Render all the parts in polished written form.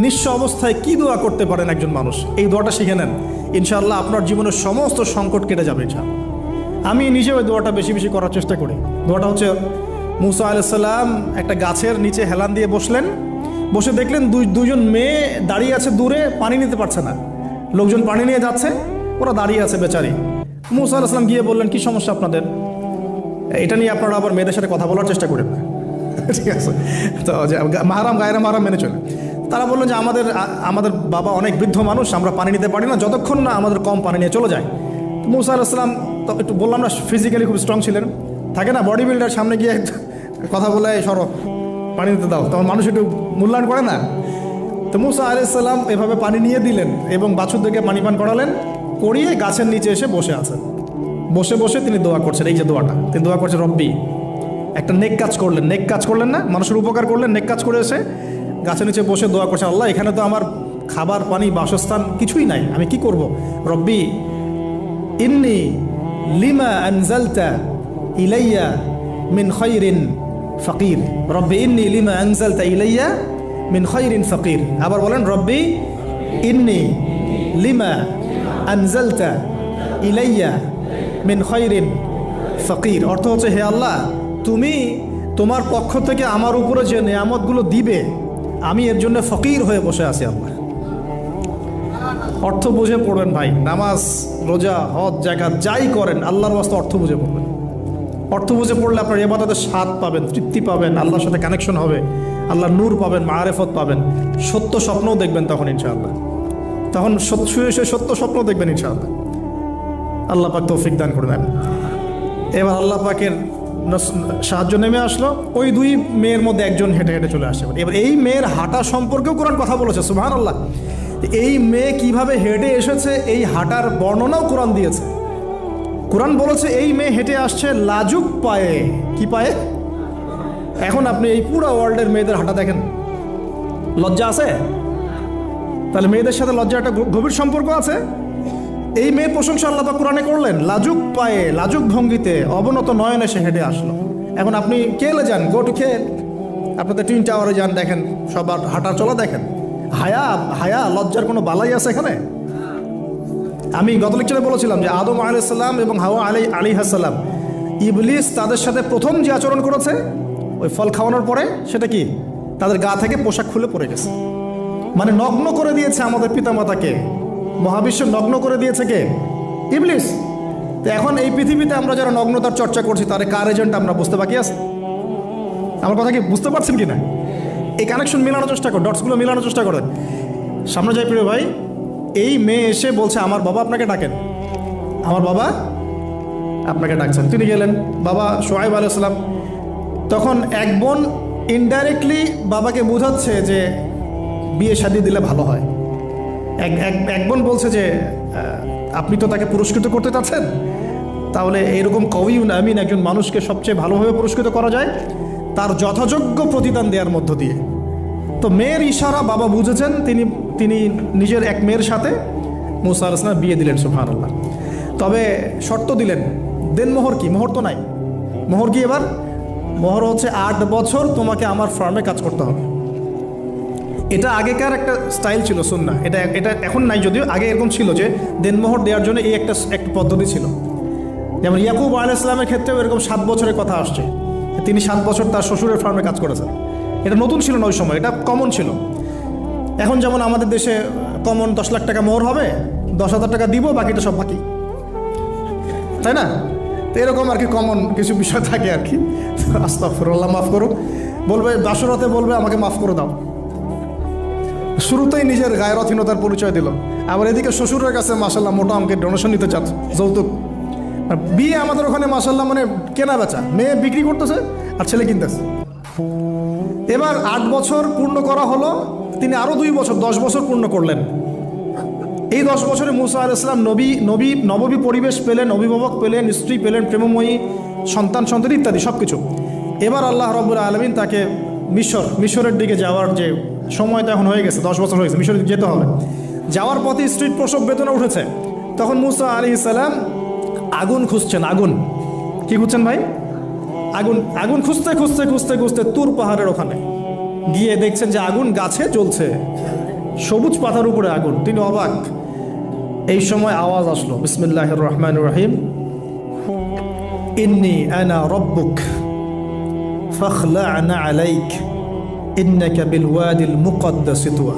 নিঃস্ব অবস্থায় কি দোয়া করতে পারেন একজন মানুষ, এই দোয়াটা শিখে নেন, ইনশাআল্লাহ আপনার জীবনের সমস্ত সংকট কেটে যাবে ইনশাআল্লাহ। আমি নিজেও এই দোয়াটা বেশি বেশি করার চেষ্টা করি। দোয়াটা হচ্ছে, মুসা আলাইহিস সালাম একটা গাছের নিচে হেলান দিয়ে বসলেন, বসে দেখলেন দুইজন মেয়ে দাঁড়িয়ে আছে দূরে, পানি নিতে পারছে না, লোকজন পানি নিয়ে যাচ্ছে, ওরা দাঁড়িয়ে আছে বেচারি। মুসা আলাইহিস সালাম গিয়ে বললেন, কি সমস্যা আপনাদের? এটা নিয়ে আপনারা আবার মেয়েদের সাথে কথা বলার চেষ্টা করেন না, ঠিক আছে? তো মাহারাম গায়রা মাহারাম মেনে চলে। তারা বললেন যে আমাদের বাবা অনেক বৃদ্ধ মানুষ, আমরা পানি নিতে পারি না যতক্ষণ না আমাদের কম পানি নিয়ে চলে যায়। মুসা আলাইহিস সালাম তো একটু বললাম না, ফিজিক্যালি খুব স্ট্রং ছিলেন, থাকে না বডি বিল্ডার, সামনে গিয়ে কথা বলে সরো পানি নিতে দাও, তখন মানুষ একটু মূল্যায়ন করে না। তো মুসা আলাইহিস সালাম এভাবে পানি নিয়ে দিলেন এবং বাছুরদেরকে পানি পান করালেন, করিয়ে গাছের নিচে এসে বসে আছেন। বসে বসে তিনি দোয়া করছেন, এই যে দোয়াটা তিনি দোয়া করছেন, রব্বি, একটা নেক কাজ করলেন, নেক কাজ করলেন না, মানুষের উপকার করলেন, নেক কাজ করে এসে গাছের নিচে বসে দোয়া করছেন, আল্লাহ এখানে তো আমার খাবার পানি বাসস্থান কিছুই নাই, আমি কি করব? রব্বি ইন্নি লিমা আনজালতা ইলাইয়া মিন খায়রিন ফাকির, রব্বি ইন্নি লিমা আনজালতা ইলাইয়া মিন খায়রিন ফাকির। আবার বলেন, রব্বি ইন্নি লিমা আনজালতা ইলাইয়া মিন খায়রিন ফাকির। অর্থ হচ্ছে, হে আল্লাহ, তুমি তোমার পক্ষ থেকে আমার উপরে যে নেয়ামতগুলো দিবে, আমি এর জন্য ফকির হয়ে বসে আছি আল্লাহ। অর্থ বুঝে পড়বেন ভাই, নামাজ রোজা হজ জাকাত যাই করেন আল্লাহর ওয়াস্তে অর্থ বুঝে পড়বেন। অর্থ বুঝে পড়লে আপনার ইবাদতের স্বাদ পাবেন, তৃপ্তি পাবেন, আল্লাহর সাথে কানেকশন হবে, আল্লাহর নূর পাবেন, মাআরিফত পাবেন, সত্য স্বপ্নও দেখবেন তখন ইনশাআল্লাহ। তখন শুয়ে শুয়ে সত্য স্বপ্ন দেখবেন ইনশাআল্লাহ। আল্লাহ পাক তৌফিক দান করে দেন। এবার আল্লাহ পাকের সাহায্য নেমে আসলো, ওই দুই মেয়ের মধ্যে একজন হেঁটে হেঁটে চলে আসে। এবার এই মেয়ের হাঁটা সম্পর্কেও কোরআন কথা বলেছে, সুবহানাল্লাহ। এই মেয়ে কিভাবে হেঁটে এসেছে এই হাঁটার বর্ণনাও কোরআন দিয়েছে। কোরআন বলেছে এই মেয়ে হেঁটে আসছে লাজুক পায়ে। কি পায়ে? এখন আপনি এই পুরো ওয়ার্ল্ডের মেয়েদের হাঁটা দেখেন, লজ্জা আছে? তাহলে মেয়েদের সাথে লজ্জা একটা গভীর সম্পর্ক আছে। এই মেয়ে প্রশংসা আল্লাহ পাক কোরআনে করলেন, লাজুক পায়ে, লাজুক ভঙ্গিতে, অবনত নয়নে সে হেঁটে আসলো। এখন আপনি কেলে যান, গো টু খেল, আপনাদের টুইন টাওয়ারে যান, দেখেন সবার হাঁটার চলা দেখেন। হায়া লজ্জার কোনো বালাই আছে এখানে? আমি গত লেকচারে বলেছিলাম যে আদম আলাইহিস সালাম এবং হাওয়া আলাইহিস সালাম, ইবলিস তাদের সাথে প্রথম যে আচরণ করেছে ওই ফল খাওয়ানোর পরে, সেটা কি? তাদের গা থেকে পোশাক খুলে পড়ে গেছে, মানে নগ্ন করে দিয়েছে আমাদের পিতামাতাকে। মহাবিশ্ব নগ্ন করে দিয়েছে কে? ইবলিস। তো এখন এই পৃথিবীতে আমরা যারা নগ্নতার চর্চা করছি, তার কার এজেন্ট আমরা বুঝতে বাকি আছে? আমার কথা কি বুঝতে পারছেন কি না? এই কানেকশন মেলানোর চেষ্টা করেন, ডটসগুলো মেলানোর চেষ্টা করেন। সামনে যাই প্রিয় ভাই, এই মেয়ে এসে বলছে, আমার বাবা আপনাকে ডাকেন, আমার বাবা আপনাকে ডাকছেন। তিনি গেলেন, বাবা শুআয়ব আলাইহিস সালাম। তখন এক বোন ইনডাইরেক্টলি বাবাকে বোঝাচ্ছে যে বিয়ে শাদী দিলে ভালো হয়। এক বোন বলছে যে আপনি তো তাকে পুরস্কৃত করতে চাচ্ছেন, তাহলে এরকম কওয়িউন আমিন একজন মানুষকে সবচেয়ে ভালোভাবে পুরস্কৃত করা যায় তার যথাযোগ্য প্রতিদান দেওয়ার মধ্য দিয়ে। তো মেয়ের ইশারা বাবা বুঝেছেন, তিনি নিজের এক মেয়ের সাথে মুসা আলাইহিস সালাম বিয়ে দিলেন, সুবহানাল্লাহ। তবে শর্ত দিলেন, দেনমোহর কি? মোহর তো নাই। মোহর কি এবার? মোহর হচ্ছে 8 বছর তোমাকে আমার ফার্মে কাজ করতে হবে। এটা আগেকার একটা স্টাইল ছিল, সুন্নাহ। এটা এখন নাই যদিও, আগে এরকম ছিল যে দেনমোহর দেওয়ার জন্য এই একটা পদ্ধতি ছিল। যেমন ইয়াকুব আলাইহিস সালামের ক্ষেত্রেও এরকম 7 বছরের কথা আসছে, তিনি 7 বছর তার শ্বশুরের ফার্মে কাজ করেছেন। এটা নতুন ছিল না ওই সময়, এটা কমন ছিল। এখন যেমন আমাদের দেশে কমন 10 লাখ টাকা মোহর হবে, 10,000 টাকা দিব, বাকিটা সব বাকি, তাই না? তো এরকম আর কি কমন কিছু বিষয় থাকে আর কি। আস্তাগফিরুল্লাহ, মাফ করো। বলবে বাসরাতে, বলবে আমাকে মাফ করে দাও। শুরুতেই নিজের গায়রথহীনতার পরিচয় দিল। আবার এদিকে শ্বশুরের কাছে মাশাল্লাহ মোটা অঙ্কের ডোনেশন নিতে চাচ্ছে, যৌতুক। বিয়ে আমাদের ওখানে মাশাল্লাহ মানে কেনা বেচা, মেয়ে বিক্রি করতেছে আর ছেলে কিনতেছে। এবার 8 বছর পূর্ণ করা হলো, তিনি আরও 2 বছর 10 বছর পূর্ণ করলেন। এই 10 বছরে মুসা আলাইহিস সালাম নববী পরিবেশ পেলেন, অভিভাবক পেলেন, স্ত্রী পেলেন, প্রেমময়ী সন্তান ইত্যাদি সব কিছু। এবার আল্লাহ রাব্বুল আলামিন তাকে মিশরের দিকে যাওয়ার যে সময়টা এখন হয়ে গেছে, 10 বছর হয়ে গেছে, মিশরে যেতে হবে। যাওয়ার পথে স্ত্রীর প্রসব বেদনা উঠেছে। তখন মুসা আলাইহিস সালাম আগুন খুঁজছেন। আগুন কি খুঁজছেন ভাই? আগুন খুঁজতে তুর পাহাড়ের ওখানে গিয়ে দেখছেন যে আগুন গাছে জ্বলছে। সবুজ পাতার উপরে আগুন, তিনি অবাক। এই সময় আওয়াজ আসলো, বিসমিল্লাহির রহমানির রহিম, ইন্নী আনা রব্বুক ফাখলা'না আলাইক ইন্নাকা বিল ওয়াদিল মুকদ্দাস তুয়া।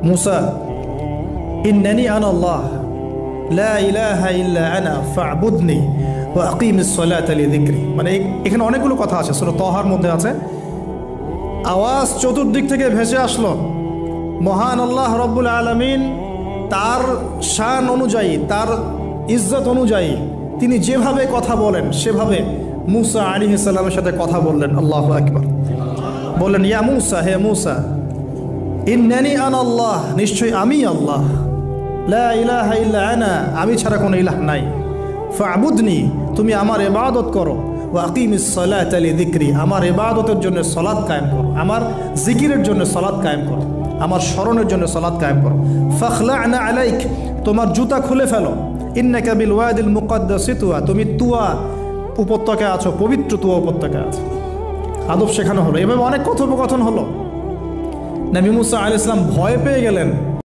মুসা, ইন্নানি আনা আল্লাহ লা ইলাহা ইল্লা আনা ফা'বুদনি ওয়া আকিমিস সালাতা লিযিকরি। মানে এখানে অনেকগুলো কথা আছে, সূরা তাহার মধ্যে আছে। আওয়াজ চতুর্দিক থেকে ভেসে আসলো, মহান আল্লাহ রব্বুল আলামিন তার শান অনুযায়ী, তার ইজ্জত অনুযায়ী তিনি যেভাবে কথা বলেন সেভাবে মুসা আলাইহিস সালামের সাথে কথা বললেন। আল্লাহু আকবার। বললেন, ইয়া মুসা, হে মুসা, ইন্নানি আনা আল্লাহ, নিশ্চয়ই আমি আল্লাহ, লা ইলাহা ইল্লা আনা, আমি ছাড়া কোনো ইলাহ নাই, ফা'বুদনি, তুমি আমার ইবাদত করো, ওয়া আকিমিস সালাতা লিযিকরি, আমার ইবাদতের জন্য সালাত কায়েম করো, আমার জিকিরের জন্য সালাত কায়েম করো, আমার স্মরণের জন্য সালাত কায়েম করো। ফাখলা'না আলাইক, তোমার জুতা খুলে ফেলো, ইন্নাকা বিল ওয়াদিল মুকদ্দাস তুয়া, তুমি তুয়া উপত্যকায় আছো, পবিত্র তুয়া উপত্যকায় আছো। আদব শেখানো হলো, এভাবে অনেক কথোপকথন হলো। নবী মুসা আলাইহিস সালাম ভয় পেয়ে গেলেন।